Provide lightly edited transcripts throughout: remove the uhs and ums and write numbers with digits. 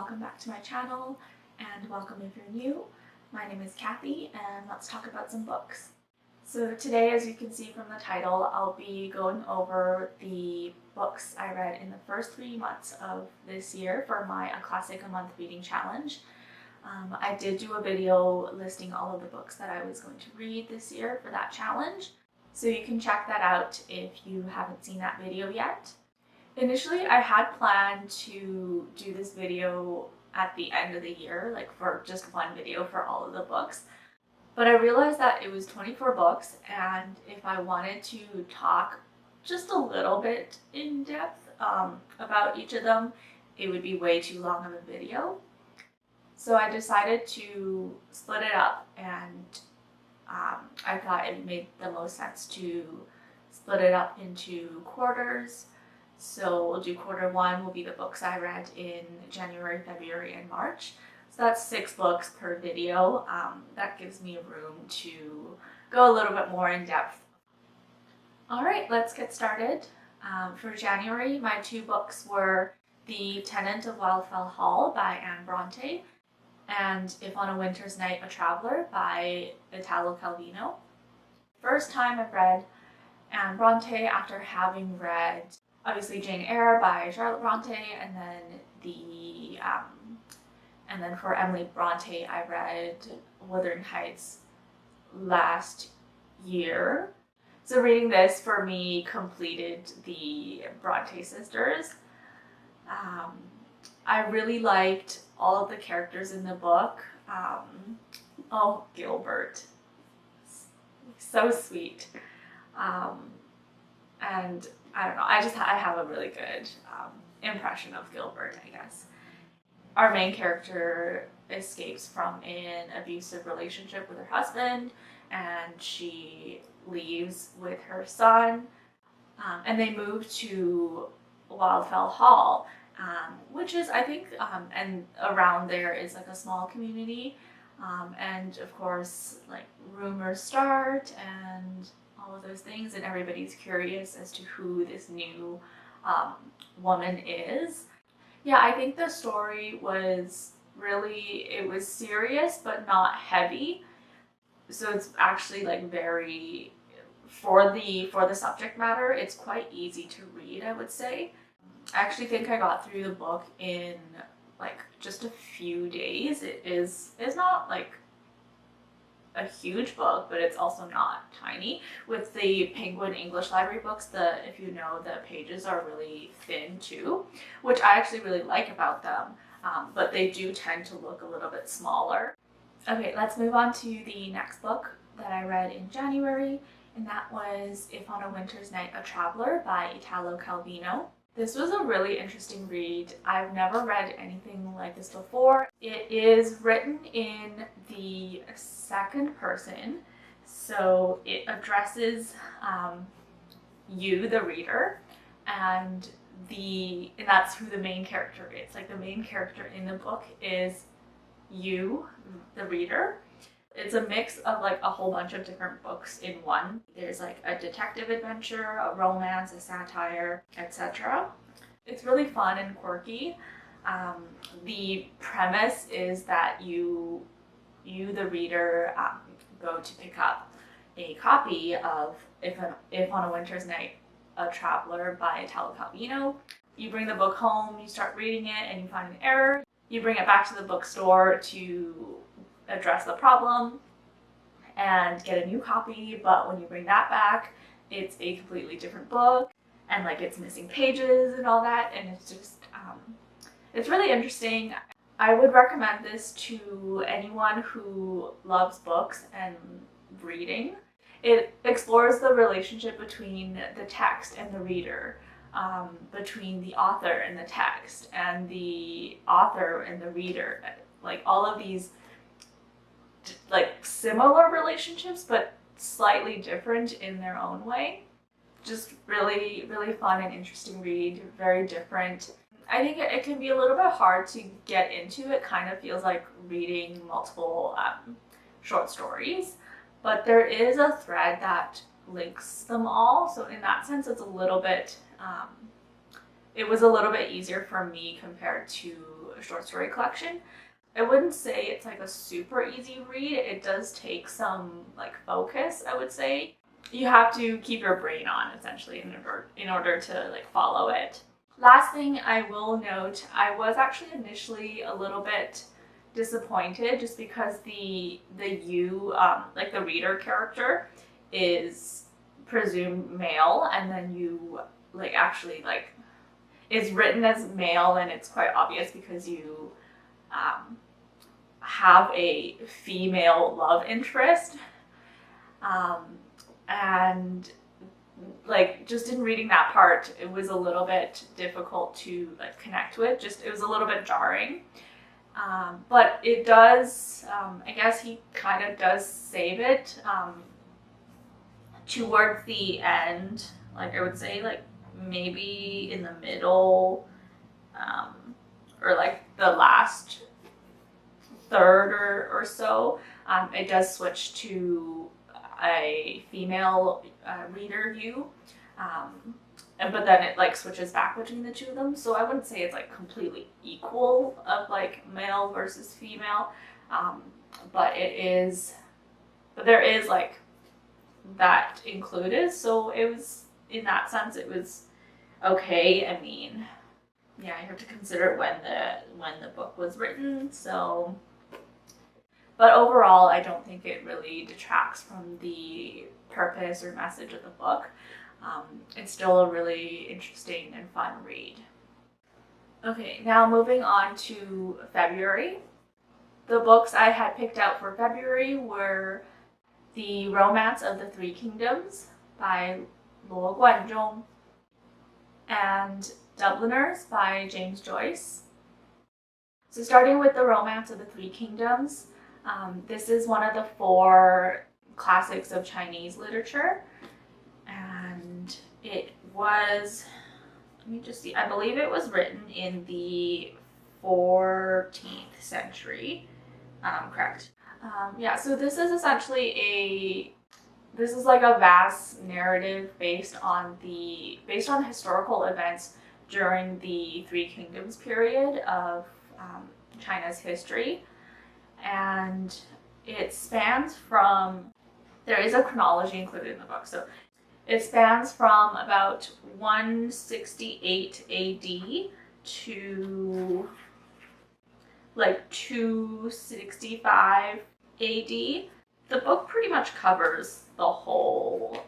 welcome back to my channel, and welcome if you're new. My name is Kathy, and let's talk about some books. So today, as you can see from the title, I'll be going over the books I read in the first 3 months of this year for my A Classic a Month reading challenge. I did do a video listing all of the books that I was going to read this year for that challenge, so you can check that out if you haven't seen that video yet. Initially, I had planned to do this video at the end of the year, like for just one video for all of the books. But I realized that it was 24 books, and if I wanted to talk just a little bit in depth about each of them, it would be way too long of a video. So I decided to split it up, and I thought it made the most sense to split it up into quarters. So we'll do quarter one will be the books I read in January, February, and March. So that's 6 books per video. That gives me room to go a little bit more in depth. All right, let's get started. For January, my 2 books were The Tenant of Wildfell Hall by Anne Bronte and If on a Winter's Night, a Traveler by Italo Calvino. First time I've read Anne Bronte after having read obviously Jane Eyre by Charlotte Bronte, and then for Emily Bronte I read Wuthering Heights last year. So reading this for me completed the Bronte sisters. I really liked all of the characters in the book. Oh, Gilbert, so sweet. And I don't know, I have a really good impression of Gilbert, I guess. Our main character escapes from an abusive relationship with her husband, and she leaves with her son, and they move to Wildfell Hall, which is, I think, and around there is like a small community, and of course, like, rumors start and all of those things, and everybody's curious as to who this new woman is. Yeah, I think the story was really, it was serious but not heavy. So it's actually like very, for the subject matter, it's quite easy to read, I would say. I actually think I got through the book in like just a few days. It's not like a huge book, but it's also not tiny. With the Penguin English Library books, if you know, the pages are really thin too, which I actually really like about them, but they do tend to look a little bit smaller. Okay, let's move on to the next book that I read in January, and that was If on a Winter's Night, a Traveler by Italo Calvino. This was a really interesting read. I've never read anything like this before. It is written in the second person, so it addresses you, the reader, and that's who the main character is. Like, the main character in the book is you, the reader. It's a mix of like a whole bunch of different books in one. There's like a detective adventure, a romance, a satire, etc. It's really fun and quirky. The premise is that you the reader, go to pick up a copy of If on a Winter's Night, a Traveler by Italo Calvino. You bring the book home, you start reading it, and you find an error. You bring it back to the bookstore to address the problem and get a new copy, but when you bring that back, it's a completely different book, and like it's missing pages and all that, and it's just it's really interesting. I would recommend this to anyone who loves books and reading. It explores the relationship between the text and the reader, between the author and the text, and the author and the reader, like all of these like similar relationships but slightly different in their own way. Just really, really fun and interesting read, very different. I think it can be a little bit hard to get into. It kind of feels like reading multiple short stories, but there is a thread that links them all, so in that sense it's a little bit it was a little bit easier for me compared to short story collection. I wouldn't say it's like a super easy read. It does take some like focus, I would say. You have to keep your brain on essentially in order to like follow it. Last thing I will note, I was actually initially a little bit disappointed just because the like the reader character is presumed male, and then you like actually like is written as male, and it's quite obvious because you have a female love interest, and like just in reading that part, it was a little bit difficult to like connect with. Just it was a little bit jarring, but it does. I guess he kind of does save it towards the end. Like I would say, like maybe in the middle, or like the last third or so. It does switch to a female reader view, but then it like switches back between the two of them. So I wouldn't say it's like completely equal of like male versus female, but it is. But there is like that included, so it was in that sense it was okay. I mean, yeah, you have to consider when the book was written. So. But overall, I don't think it really detracts from the purpose or message of the book. It's still a really interesting and fun read. Okay, now moving on to February. The books I had picked out for February were The Romance of the Three Kingdoms by Luo Guanzhong and Dubliners by James Joyce. So starting with The Romance of the Three Kingdoms, this is one of the 4 classics of Chinese literature, and it was, let me just see, I believe it was written in the 14th century, correct. Yeah, so this is essentially this is like a vast narrative based on historical events during the Three Kingdoms period of China's history. And it spans from, there is a chronology included in the book, so it spans from about 168 AD to like 265 AD. The book pretty much covers the whole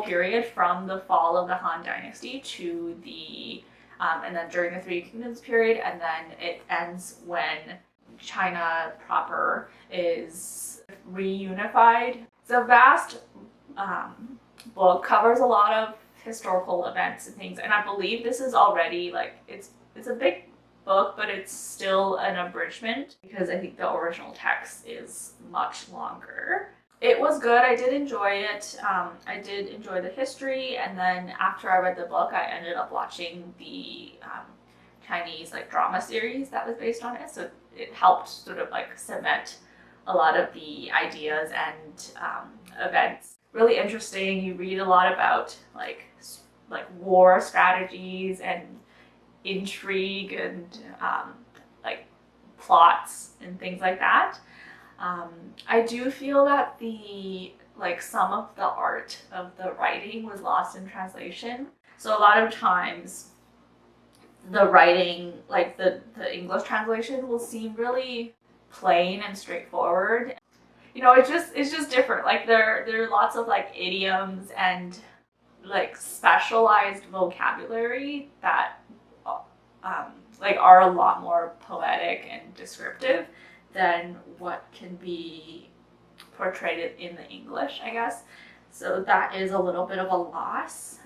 period from the fall of the Han Dynasty to the and then during the Three Kingdoms period, and then it ends when China proper is reunified. It's a vast book, covers a lot of historical events and things, and I believe this is already like it's a big book, but it's still an abridgment because I think the original text is much longer. It was good. I did enjoy it. I did enjoy the history, and then after I read the book, I ended up watching the Chinese like drama series that was based on it. So it helped sort of like cement a lot of the ideas and events. Really interesting. You read a lot about like war strategies and intrigue and like plots and things like that. I do feel that some of the art of the writing was lost in translation. So a lot of times the writing, like the English translation, will seem really plain and straightforward. You know, it's just different. Like there are lots of like idioms and like specialized vocabulary that like are a lot more poetic and descriptive than what can be portrayed in the English, I guess. So that is a little bit of a loss.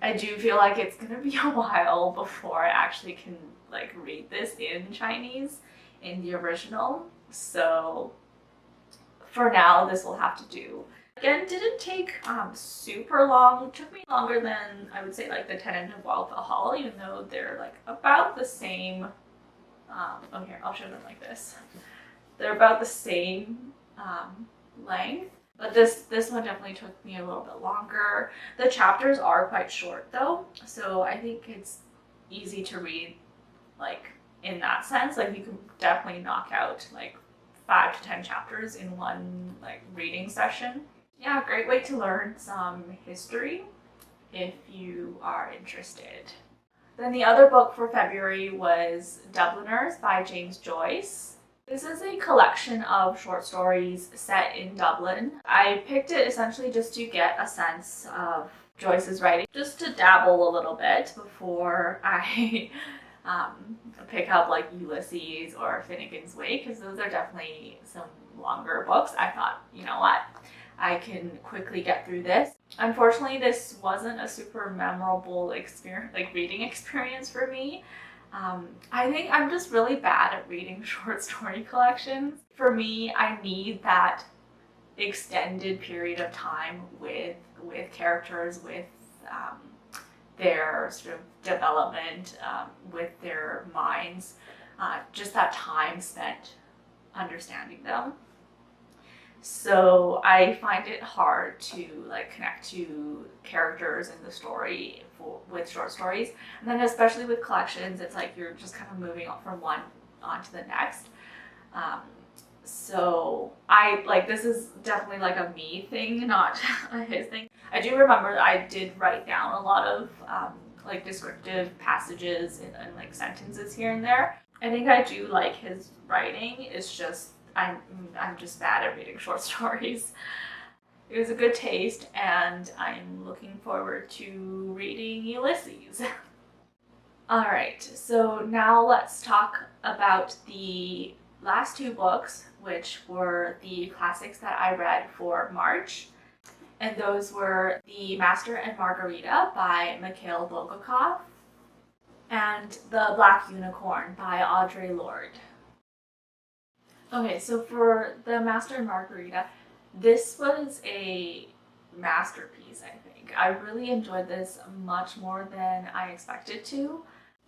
I do feel like it's gonna be a while before I actually can like read this in Chinese in the original. So for now, this will have to do. Again, didn't take super long. It took me longer than I would say like the Tenant of Wildfell Hall, even though they're like about the same. Oh, here, I'll show them like this. They're about the same length, but this one definitely took me a little bit longer. The chapters are quite short though, so I think it's easy to read like in that sense. Like you can definitely knock out like 5 to 10 chapters in one like reading session. Yeah, great way to learn some history if you are interested. Then the other book for February was Dubliners by James Joyce. This is a collection of short stories set in Dublin. I picked it essentially just to get a sense of Joyce's writing, just to dabble a little bit before I pick up like Ulysses or Finnegan's Wake, because those are definitely some longer books. I thought, you know what, I can quickly get through this. Unfortunately, this wasn't a super memorable experience, like reading experience for me. I think I'm just really bad at reading short story collections. For me, I need that extended period of time with characters, with their sort of development, with their minds, just that time spent understanding them. So I find it hard to like connect to characters in the story with short stories, and then especially with collections, it's like you're just kind of moving on from one on to the next. So I like, this is definitely like a me thing, not a his thing. I do remember I did write down a lot of like descriptive passages and like sentences here and there. I think I do like his writing. It's just I'm just bad at reading short stories. It was a good taste, and I'm looking forward to reading Ulysses. Alright, so now let's talk about the last 2 books, which were the classics that I read for March. And those were The Master and Margarita by Mikhail Bulgakov and The Black Unicorn by Audre Lorde. Okay, so for The Master and Margarita, this was a masterpiece, I think. I really enjoyed this much more than I expected to.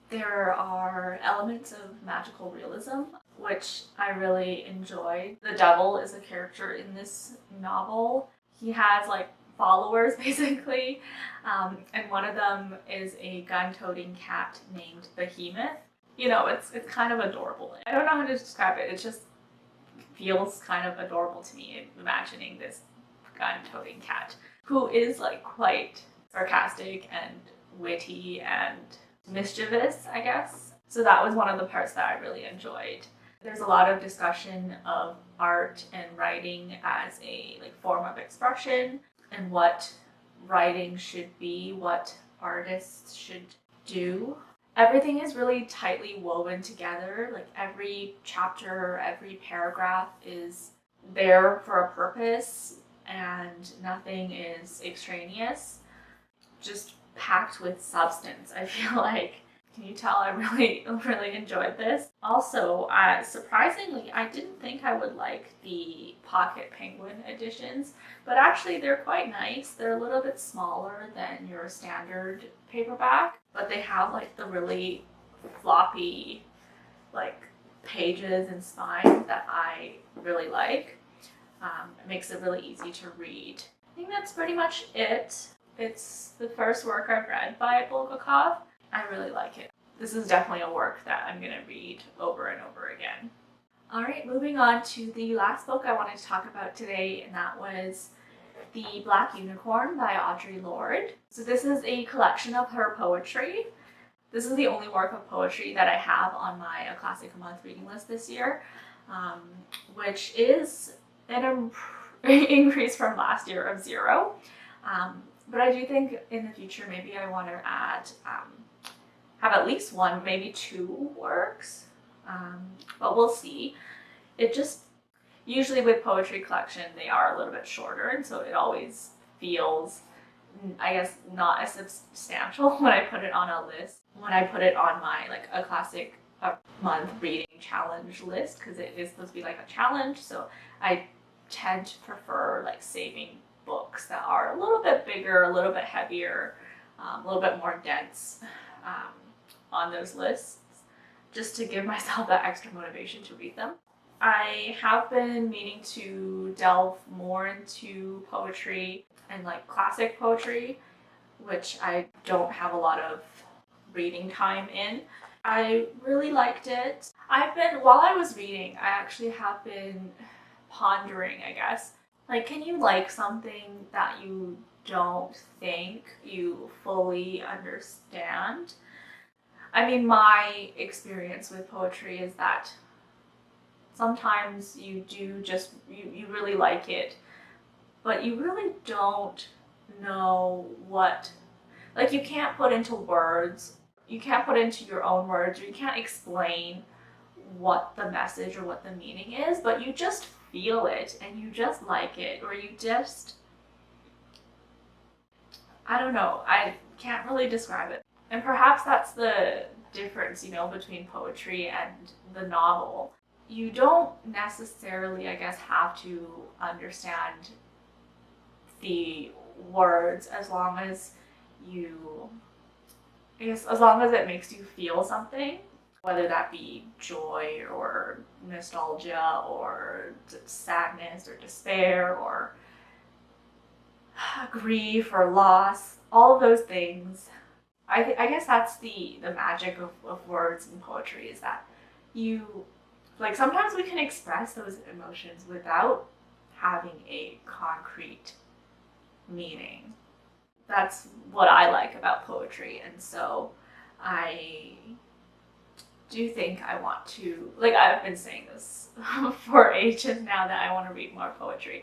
There are elements of magical realism, which I really enjoyed. The devil is a character in this novel. He has like followers basically, and one of them is a gun-toting cat named Behemoth. You know, it's kind of adorable. I don't know how to describe it. It just feels kind of adorable to me, imagining this gun-toting cat who is like quite sarcastic and witty and mischievous, I guess. So that was one of the parts that I really enjoyed. There's a lot of discussion of art and writing as a like form of expression, and what writing should be, what artists should do. Everything is really tightly woven together. Like every chapter, every paragraph is there for a purpose, and nothing is extraneous. Just packed with substance, I feel like. Can you tell I really enjoyed this? Also, surprisingly, I didn't think I would like the Pocket Penguin editions, but actually they're quite nice. They're a little bit smaller than your standard paperback, but they have like the really floppy like pages and spine that I really like. It makes it really easy to read. I think that's pretty much it. It's the first work I've read by Bulgakov. I really like it. This is definitely a work that I'm going to read over and over again. Alright, moving on to the last book I wanted to talk about today, and that was The Black Unicorn by Audre Lorde. So this is a collection of her poetry. This is the only work of poetry that I have on my A Classic a Month reading list this year, which is an increase from last year of 0. But I do think in the future maybe I want to add, have at least 1, maybe 2 works, but we'll see. It just, usually with poetry collection they are a little bit shorter, and so it always feels, I guess, not as substantial when I put it on a list, when I put it on my like A Classic a Month reading challenge list, because it is supposed to be like a challenge, so I tend to prefer like saving books that are a little bit bigger, a little bit heavier, a little bit more dense on those lists, just to give myself that extra motivation to read them. I have been meaning to delve more into poetry and like classic poetry, which I don't have a lot of reading time in. I really liked it. While I was reading, I actually have been pondering, I guess. Like, can you like something that you don't think you fully understand? I mean, my experience with poetry is that sometimes you do just, you really like it, but you really don't know what, like, you can't put into words, you can't put into your own words, or you can't explain what the message or what the meaning is, but you just feel it and you just like it, or you just, I don't know, I can't really describe it. And perhaps that's the difference, between poetry and the novel. You don't necessarily, I guess, have to understand the words as long as as long as it makes you feel something, whether that be joy or nostalgia or sadness or despair or grief or loss, all of those things. I guess that's the magic of words and poetry, is that sometimes we can express those emotions without having a concrete meaning. That's what I like about poetry, and so I do think I want to, I've been saying this for ages now, that I want to read more poetry,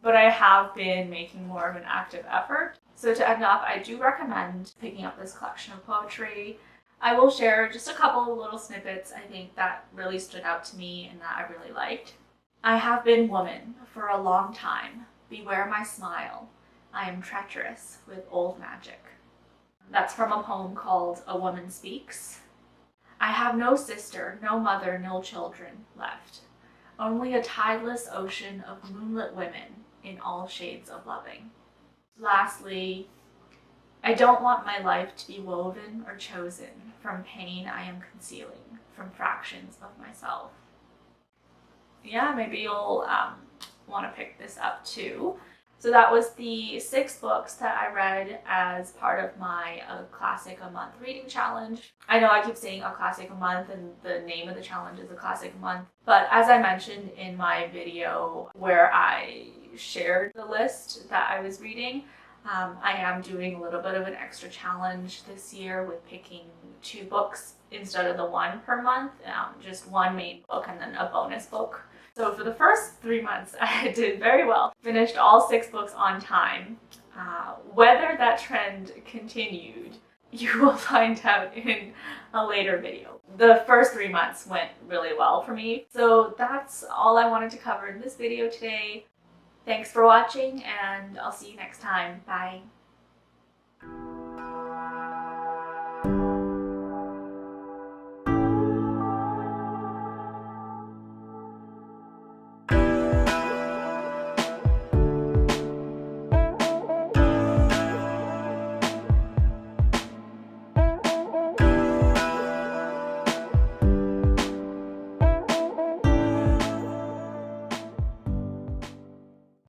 but I have been making more of an active effort. So to end off, I do recommend picking up this collection of poetry. I will share just a couple of little snippets I think that really stood out to me and that I really liked. I have been woman for a long time. Beware my smile. I am treacherous with old magic. That's from a poem called A Woman Speaks. I have no sister, no mother, no children left. Only a tideless ocean of moonlit women in all shades of loving. Lastly, I don't want my life to be woven or chosen from pain I am concealing, from fractions of myself. Yeah, maybe you'll want to pick this up too. So that was the 6 books that I read as part of my Classic a Month reading challenge. I know I keep saying a classic a month, and the name of the challenge is a classic a month, but as I mentioned in my video where I shared the list that I was reading, I am doing a little bit of an extra challenge this year with picking 2 books instead of the 1 per month, just one main book and then a bonus book. So for the first 3 months, I did very well. Finished all 6 books on time. Whether that trend continued, you will find out in a later video. The first 3 months went really well for me. So that's all I wanted to cover in this video today. Thanks for watching, and I'll see you next time. Bye.